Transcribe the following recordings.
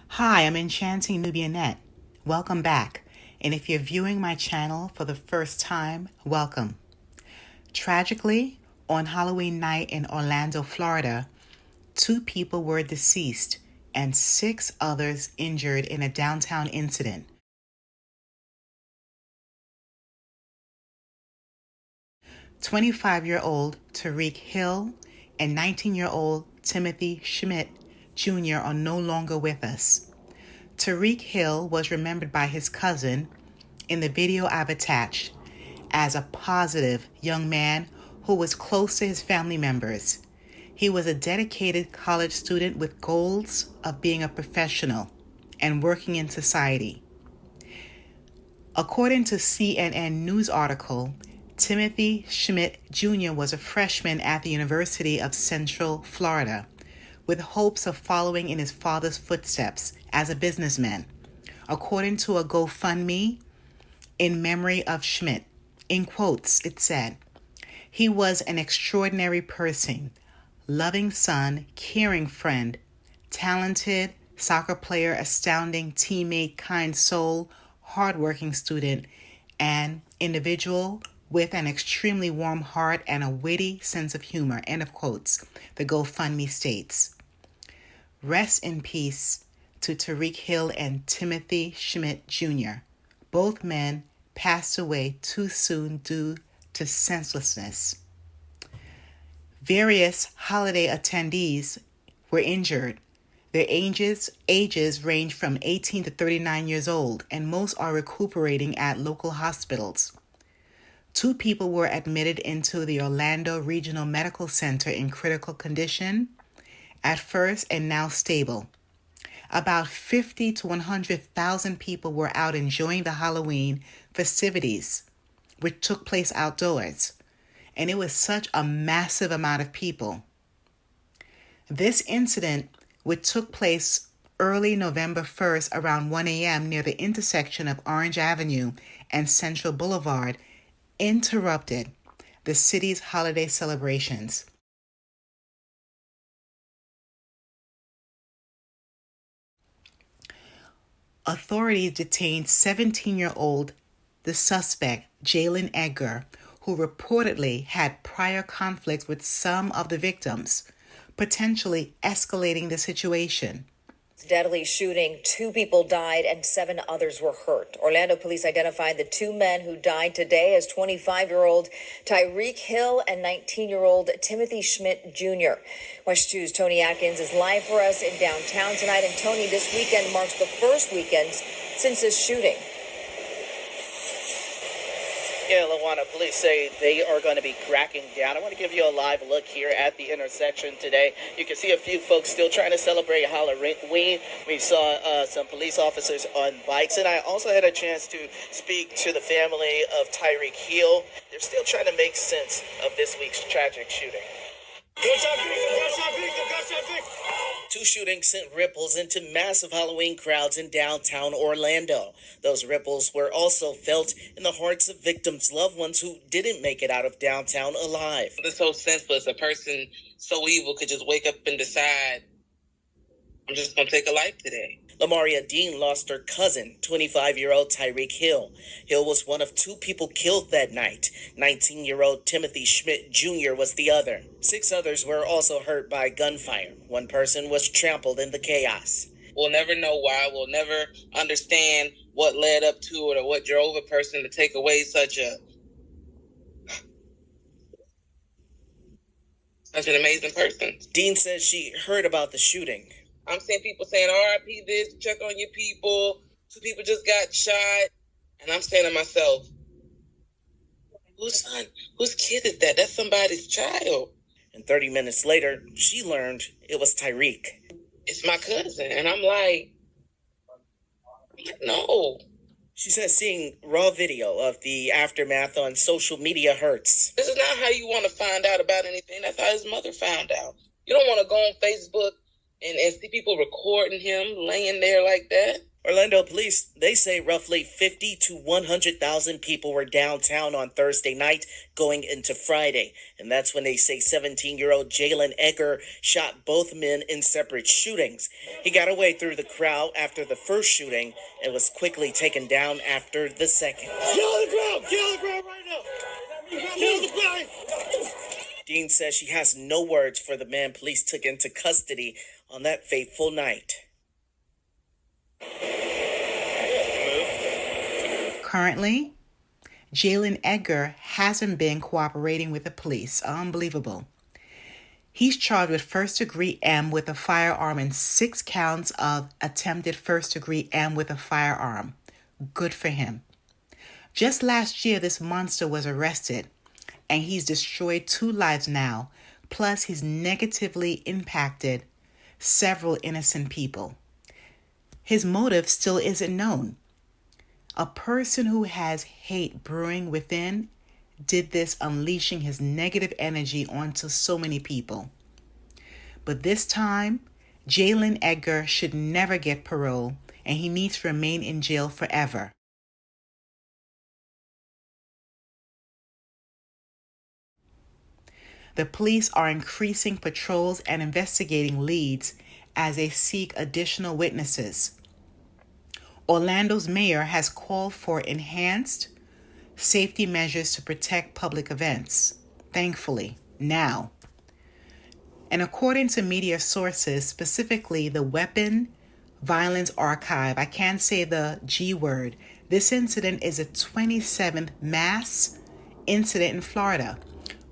Hi, I'm Enchanting Nubianette. Welcome back. And if you're viewing my channel for the first time, welcome. Tragically, on Halloween night in Orlando, Florida, 2 people were deceased and 6 others injured in a downtown incident. 25-year-old Tariq Hill and 19-year-old Timothy Schmidt Jr. are no longer with us. Tariq Hill was remembered by his cousin in the video I've attached as a positive young man who was close to his family members. He was a dedicated college student with goals of being a professional and working in society. According to CNN news article, Timothy Schmidt Jr. was a freshman at the University of Central Florida, with hopes of following in his father's footsteps as a businessman. According to a GoFundMe in memory of Schmidt, in quotes, it said, "He was an extraordinary person, loving son, caring friend, talented soccer player, astounding teammate, kind soul, hardworking student, and individual with an extremely warm heart and a witty sense of humor," end of quotes, the GoFundMe states. Rest in peace to Tariq Hill and Timothy Schmidt Jr. Both men passed away too soon due to senselessness. Various holiday attendees were injured. Their ages range from 18 to 39 years old, and most are recuperating at local hospitals. 2 people were admitted into the Orlando Regional Medical Center in critical condition at first and now stable. About 50 to 100,000 people were out enjoying the Halloween festivities, which took place outdoors, and it was such a massive amount of people. This incident, which took place early November 1st around 1 a.m. near the intersection of Orange Avenue and Central Boulevard, interrupted the city's holiday celebrations. Authorities detained 17-year-old the suspect, Jalen Edgar, who reportedly had prior conflicts with some of the victims, potentially escalating the situation. Deadly shooting. 2 people died and 7 others were hurt. Orlando police identified the 2 men who died today as 25-year-old Tariq Hill and 19-year-old Timothy Schmidt Jr. West 2's Tony Atkins is live for us in downtown tonight. And Tony, this weekend marks the first weekend since this shooting. Yeah, Lawana, police say they are going to be cracking down. I want to give you a live look here at the intersection today. You can see a few folks still trying to celebrate Halloween. We saw some police officers on bikes, and I also had a chance to speak to the family of Tariq Hill. They're still trying to make sense of this week's tragic shooting. Gunshot victim. 2 shootings sent ripples into massive Halloween crowds in downtown Orlando. Those ripples were also felt in the hearts of victims' loved ones who didn't make it out of downtown alive. It's so senseless. A person so evil could just wake up and decide, I'm just going to take a life today. Lamaria Dean lost her cousin, 25-year-old Tariq Hill. Hill was one of 2 people killed that night. 19-year-old Timothy Schmidt Jr. was the other. 6 others were also hurt by gunfire. 1 person was trampled in the chaos. We'll never know why. We'll never understand what led up to it or what drove a person to take away such an amazing person. Dean says she heard about the shooting. I'm seeing people saying, RIP this, check on your people. 2 people just got shot. And I'm saying to myself, whose son, whose kid is that? That's somebody's child. And 30 minutes later, she learned it was Tariq. It's my cousin. And I'm like, no. She says seeing raw video of the aftermath on social media hurts. This is not how you want to find out about anything. That's how his mother found out. You don't want to go on Facebook and see people recording him laying there like that. Orlando police, they say roughly 50 to 100,000 people were downtown on Thursday night going into Friday. And that's when they say 17-year-old Jalen Egger shot both men in separate shootings. He got away through the crowd after the first shooting and was quickly taken down after the second. Get on the ground! Get on the ground right now! Get on the ground! Dean says she has no words for the man police took into custody on that fateful night. Currently, Jalen Egger hasn't been cooperating with the police. Unbelievable. He's charged with first-degree M with a firearm and 6 counts of attempted first-degree M with a firearm. Good for him. Just last year, this monster was arrested, and he's destroyed 2 lives now, plus he's negatively impacted several innocent people. His motive still isn't known. A person who has hate brewing within did this, unleashing his negative energy onto so many people. But this time, Jalen Egger should never get parole, and he needs to remain in jail forever. The police are increasing patrols and investigating leads as they seek additional witnesses. Orlando's mayor has called for enhanced safety measures to protect public events. Thankfully, now. And according to media sources, specifically the Weapon Violence Archive, I can't say the G word, this incident is a 27th mass incident in Florida.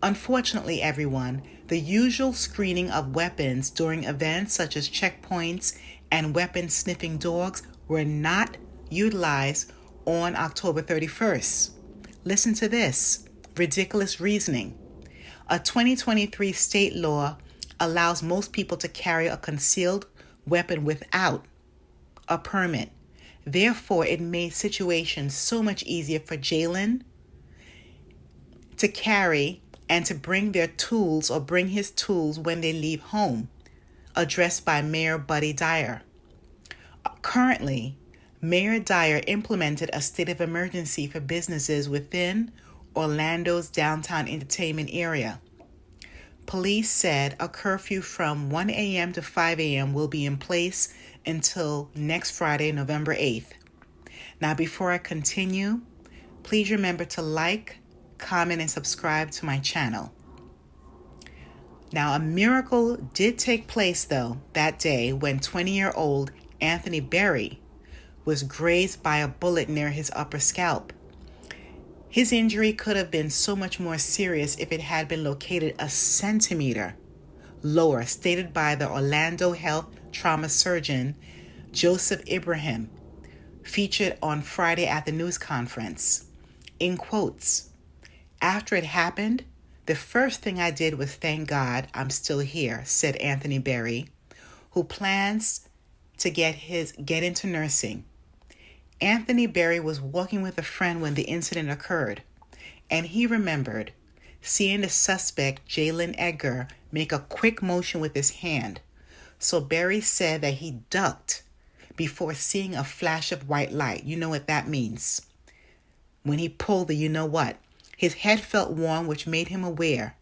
Unfortunately, everyone, the usual screening of weapons during events such as checkpoints and weapon-sniffing dogs were not utilized on October 31st. Listen to this ridiculous reasoning. A 2023 state law allows most people to carry a concealed weapon without a permit. Therefore, it made situations so much easier for Jalen to carry and to bring their tools or bring his tools when they leave home, addressed by Mayor Buddy Dyer. Currently, Mayor Dyer implemented a state of emergency for businesses within Orlando's downtown entertainment area. Police said a curfew from 1 a.m. to 5 a.m. will be in place until next Friday, November 8th. Now, before I continue, please remember to like, comment, and subscribe to my channel. Now, a miracle did take place, though, that day when 20-year-old Anthony Berry was grazed by a bullet near his upper scalp. His injury could have been so much more serious if it had been located a centimeter lower, stated by the Orlando Health trauma surgeon Joseph Ibrahim, featured on Friday at the news conference. In quotes, "After it happened, the first thing I did was thank God I'm still here," said Anthony Berry, who plans to get into nursing. Anthony Berry was walking with a friend when the incident occurred, and he remembered seeing the suspect, Jalen Egger, make a quick motion with his hand. So Berry said that he ducked before seeing a flash of white light. You know what that means. When he pulled the you-know-what, his head felt warm, which made him aware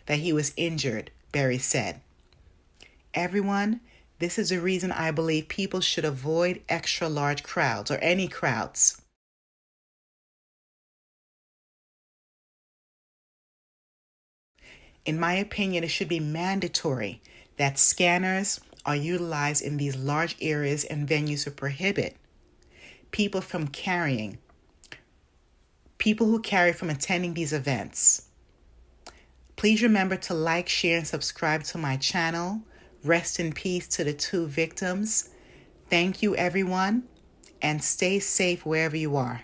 that he was injured, Berry said. Everyone, this is the reason I believe people should avoid extra large crowds or any crowds. In my opinion, it should be mandatory that scanners are utilized in these large areas and venues to prohibit people from carrying, people who carry from attending these events. Please remember to like, share, and subscribe to my channel. Rest in peace to the 2 victims. Thank you, everyone, and stay safe wherever you are.